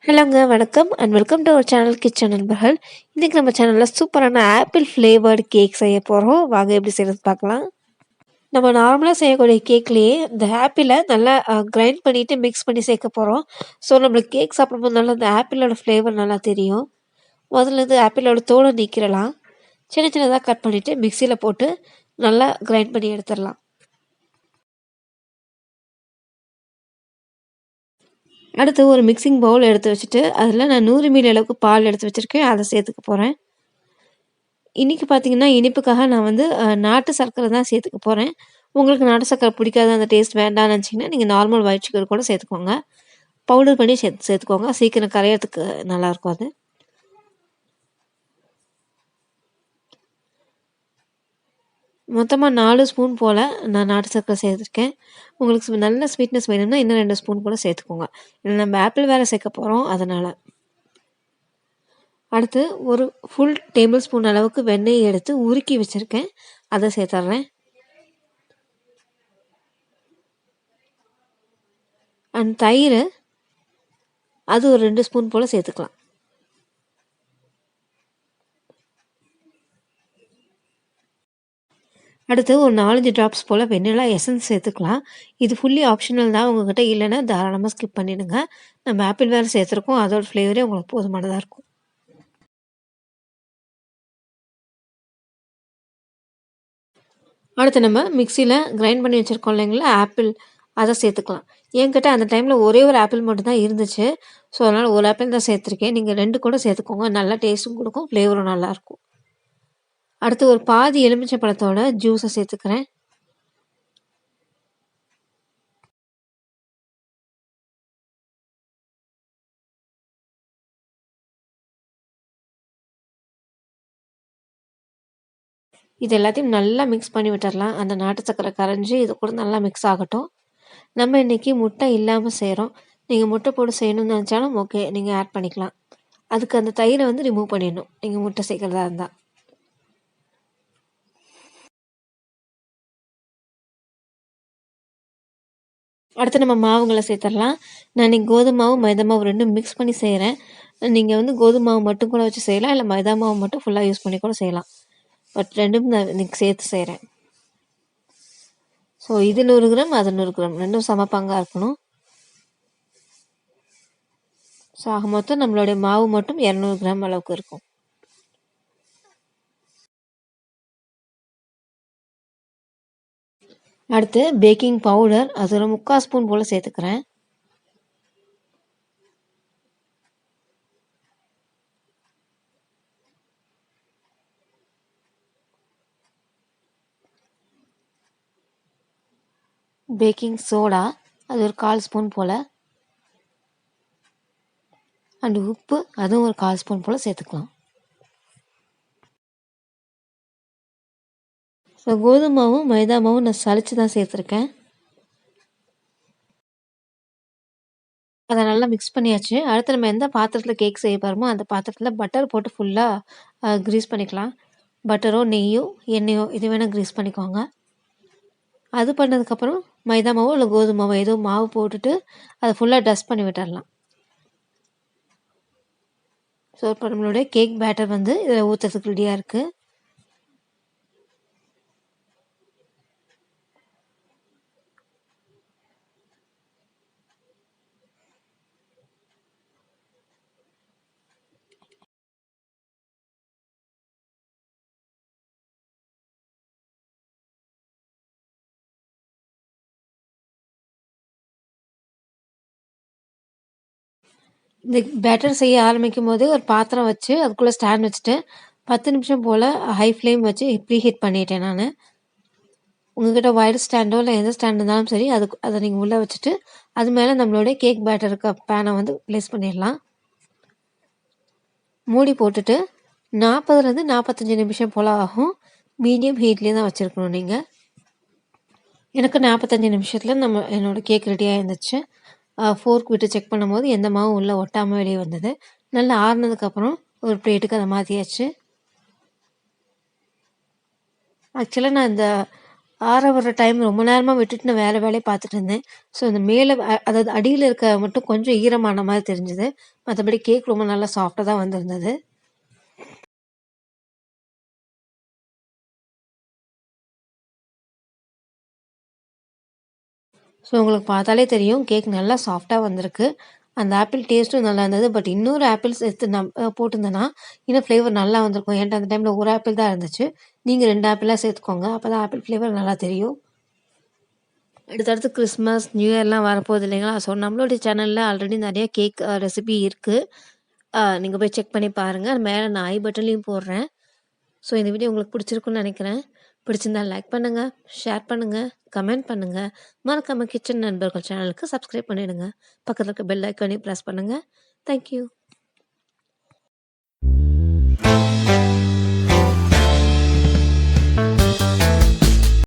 ஹலோங்க, வணக்கம் and welcome to our channel kitchen நண்பர்கள். இன்றைக்கி நம்ம சேனலில் சூப்பரான ஆப்பிள் ஃப்ளேவர்டு கேக் செய்ய போகிறோம். வாங்க எப்படி செய்கிறது பார்க்கலாம். நம்ம நார்மலாக செய்யக்கூடிய கேக்லேயே இந்த ஆப்பிளை நல்லா கிரைண்ட் பண்ணிவிட்டு மிக்ஸ் பண்ணி சேர்க்க போகிறோம். ஸோ நம்மளுக்கு கேக் சாப்பிடும்போது நல்லா இந்த ஆப்பிளோட ஃப்ளேவர் நல்லா தெரியும். முதல்ல இது ஆப்பிளோட தோலை நீக்கிடலாம். சின்ன சின்னதாக கட் பண்ணிவிட்டு மிக்சியில் போட்டு நல்லா கிரைண்ட் பண்ணி எடுத்துடலாம். அடுத்து ஒரு மிக்சிங் பவுல் எடுத்து வச்சுட்டு அதில் நான் 100 ml அளவுக்கு பால் எடுத்து வச்சுருக்கேன். அதை சேர்த்துக்க போகிறேன். இன்றைக்கி பார்த்தீங்கன்னா இனிப்புக்காக நான் வந்து நாட்டு சர்க்கரை தான் சேர்த்துக்க போகிறேன். உங்களுக்கு நாட்டு சர்க்கரை பிடிக்காது, அந்த டேஸ்ட் வேண்டாம்னு நினச்சிங்கன்னா நீங்கள் நார்மல் ஒயிட் சுகர் கூட சேர்த்துக்கோங்க. பவுடர் பண்ணி சேர்த்துக்கோங்க. சீக்கிரம் கரையிறதுக்கு நல்லாயிருக்கும் அது. மொத்தமாக 4 ஸ்பூன் போல் நான் நாட்டு சர்க்கரை சேர்த்துருக்கேன். உங்களுக்கு நல்ல ஸ்வீட்னஸ் வேணும்னா இன்னும் 2 ஸ்பூன் கூட சேர்த்துக்கோங்க. இல்லை நம்ம ஆப்பிள் வேறு சேர்க்க போகிறோம் அதனால். அடுத்து ஒரு ஃபுல் டேபிள் ஸ்பூன் அளவுக்கு வெண்ணெய் எடுத்து உருக்கி வச்சுருக்கேன், அதை சேர்த்துட்றேன். அண்ட் தயிர் அது ஒரு 2 ஸ்பூன் போல் சேர்த்துக்கலாம். அடுத்து ஒரு 4-5 ட்ராப்ஸ் போல் வெண்ணிலா எசன்ஸ் சேர்த்துக்கலாம். இது ஃபுல்லி ஆப்ஷனல் தான். உங்கள்கிட்ட இல்லைன்னா தாராளமாக ஸ்கிப் பண்ணிவிடுங்க. நம்ம ஆப்பிள் வேறு சேர்த்துருக்கோம், அதோட ஃப்ளேவரே உங்களுக்கு போதுமானதாக இருக்கும். அடுத்து நம்ம மிக்சியில் கிரைண்ட் பண்ணி வச்சுருக்கோம் இல்லைங்களா ஆப்பிள், அதை சேர்த்துக்கலாம். என்கிட்ட அந்த டைமில் ஒரே ஒரு ஆப்பிள் மட்டும் தான் இருந்துச்சு. ஸோ அதனால் ஒரு ஆப்பிள் தான் சேர்த்துருக்கேன். நீங்கள் 2 கூட சேர்த்துக்கோங்க. நல்லா டேஸ்ட்டும் கொடுக்கும், ஃப்ளேவரும் நல்லாயிருக்கும். அடுத்து ஒரு பாதி எலுமிச்சை பழத்தோட ஜூஸை சேர்த்துக்கிறேன். இது எல்லாத்தையும் நல்லா மிக்ஸ் பண்ணி விட்டுடலாம். அந்த நாட்டு சர்க்கரை கரைஞ்சி இது கூட நல்லா மிக்ஸ் ஆகட்டும். நம்ம இன்றைக்கி முட்டை இல்லாமல் செய்கிறோம். நீங்கள் முட்டை போட்டு செய்யணும்னு நினச்சாலும் ஓகே, நீங்கள் ஆட் பண்ணிக்கலாம். அதுக்கு அந்த தயிரை வந்து ரிமூவ் பண்ணிடணும் நீங்கள் முட்டை சேர்க்குறதா இருந்தால். அடுத்து நம்ம மாவுங்களை சேர்த்துடலாம். நான் இன்றைக்கி கோதுமை மாவு மைதா மாவு ரெண்டும் மிக்ஸ் பண்ணி செய்கிறேன். நீங்கள் வந்து கோதுமை மாவு மட்டும் கூட வச்சு செய்யலாம், இல்லை மைதா மாவு மட்டும் ஃபுல்லாக யூஸ் பண்ணி கூட செய்யலாம். பட் ரெண்டும் நான் இன்றைக்கி சேர்த்து செய்கிறேன். ஸோ இது 100 கிராம், அது 100 கிராம், ரெண்டும் சமப்பாங்காக இருக்கணும். ஸோ ஆக மொத்தம் நம்மளுடைய மாவு மட்டும் 200 கிராம் அளவுக்கு இருக்கும். அடுத்து பேக்கிங் பவுடர் அது ஒரு 3/4 ஸ்பூன் போல் சேர்த்துக்கிறேன். பேக்கிங் சோடா அது ஒரு 1/4 ஸ்பூன் போல். அண்டு உப்பு அதுவும் ஒரு 1/4 ஸ்பூன் போல் சேர்த்துக்கலாம். ஸோ கோதுமை மாவும் மைதா மாவும் நான் சளிச்சு தான் சேர்த்துருக்கேன். அதை நல்லா மிக்ஸ் பண்ணியாச்சு. அடுத்து நம்ம எந்த பாத்திரத்தில் கேக் செய்ய போகிறோமோ அந்த பாத்திரத்தில் பட்டர் போட்டு ஃபுல்லாக க்ரீஸ் பண்ணிக்கலாம். பட்டரோ நெய்யோ எண்ணெயோ இது வேணால் க்ரீஸ் பண்ணிக்கோங்க. அது பண்ணதுக்கப்புறம் மைதா மாவோ இல்லை கோதுமை மாவோ ஏதோ மாவு போட்டுட்டு அதை ஃபுல்லாக டஸ்ட் பண்ணி விட்டுடலாம். ஸோ இப்போ நம்மளுடைய கேக் பேட்டர் வந்து இதில் ஊற்றுறதுக்கு ரெடியாக இருக்குது. இந்த பேட்டர் செய்ய ஆரம்பிக்கும் போதே ஒரு பாத்திரம் வச்சு அதுக்குள்ளே ஸ்டாண்ட் வச்சுட்டு 10 நிமிஷம் போல் ஹை ஃப்ளேம் வச்சு ப்ரீ ஹீட் பண்ணிட்டேன் நான். உங்கள்கிட்ட ஒயர் ஸ்டாண்டோ இல்லை எந்த ஸ்டாண்ட் இருந்தாலும் சரி அதை நீங்கள் உள்ளே வச்சுட்டு அது மேலே நம்மளுடைய கேக் பேட்டருக்கு பேனை வந்து ப்ளேஸ் பண்ணிடலாம். மூடி போட்டுட்டு 40லேருந்து 45 நிமிஷம் போல் ஆகும். மீடியம் ஹீட்லேயே தான் வச்சுருக்கணும் நீங்கள். எனக்கு 45 நிமிஷத்தில் என்னோடய கேக் ரெடியாக இருந்துச்சு. ஃபோர்க் விட்டு செக் பண்ணும்போது எந்த மாவும் உள்ளே ஒட்டாமல் வெளியே வந்தது. நல்லா ஆறுனதுக்கப்புறம் ஒரு பிளேட்டுக்கு அதை மாற்றியாச்சு. ஆக்சுவலாக நான் இந்த ஆற விடுற டைம் ரொம்ப நேரமாக விட்டுட்டு நான் வேறு வேலையை பார்த்துட்டு இருந்தேன். ஸோ இந்த மேலே அதாவது அடியில் இருக்க மட்டும் கொஞ்சம் ஈரமான மாதிரி தெரிஞ்சுது. மற்றபடி கேக் ரொம்ப நல்லா சாஃப்டாக தான் வந்திருந்தது. ஸோ உங்களுக்கு பார்த்தாலே தெரியும் கேக் நல்லா சாஃப்டாக வந்திருக்கு. அந்த ஆப்பிள் டேஸ்ட்டும் நல்லா இருந்தது. பட் இன்னொரு ஆப்பிள் சேர்த்து போட்டிருந்தேன்னா இன்னும் ஃப்ளேவர் நல்லா வந்திருக்கும். என்கிட்ட அந்த டைமில் ஒரு ஆப்பிள் தான் இருந்துச்சு. நீங்கள் 2 ஆப்பிளாக சேர்த்துக்கோங்க. அப்போ தான் ஆப்பிள் ஃப்ளேவர் நல்லா தெரியும். அடுத்தடுத்து கிறிஸ்மஸ், நியூ இயர்லாம் வரப்போகுது இல்லைங்களா? ஸோ நம்மளுடைய சேனலில் ஆல்ரெடி நிறைய கேக் ரெசிபி இருக்குது. நீங்கள் போய் செக் பண்ணி பாருங்கள். மேலே நான் ஐ பட்டன்லேயும் போடுறேன். ஸோ இந்த வீடியோ உங்களுக்கு பிடிச்சிருக்குன்னு நினைக்கிறேன். பிடிச்சிருந்தா லைக் பண்ணுங்கள், ஷேர் பண்ணுங்கள், கமெண்ட் பண்ணுங்கள். மறக்காம கிச்சன் நண்பர்கள் சேனலுக்கு சப்ஸ்கிரைப் பண்ணிவிடுங்க. பக்கத்தில் இருக்க பெல் ஐக்கானையும் ப்ரெஸ் பண்ணுங்கள். தேங்க்யூ.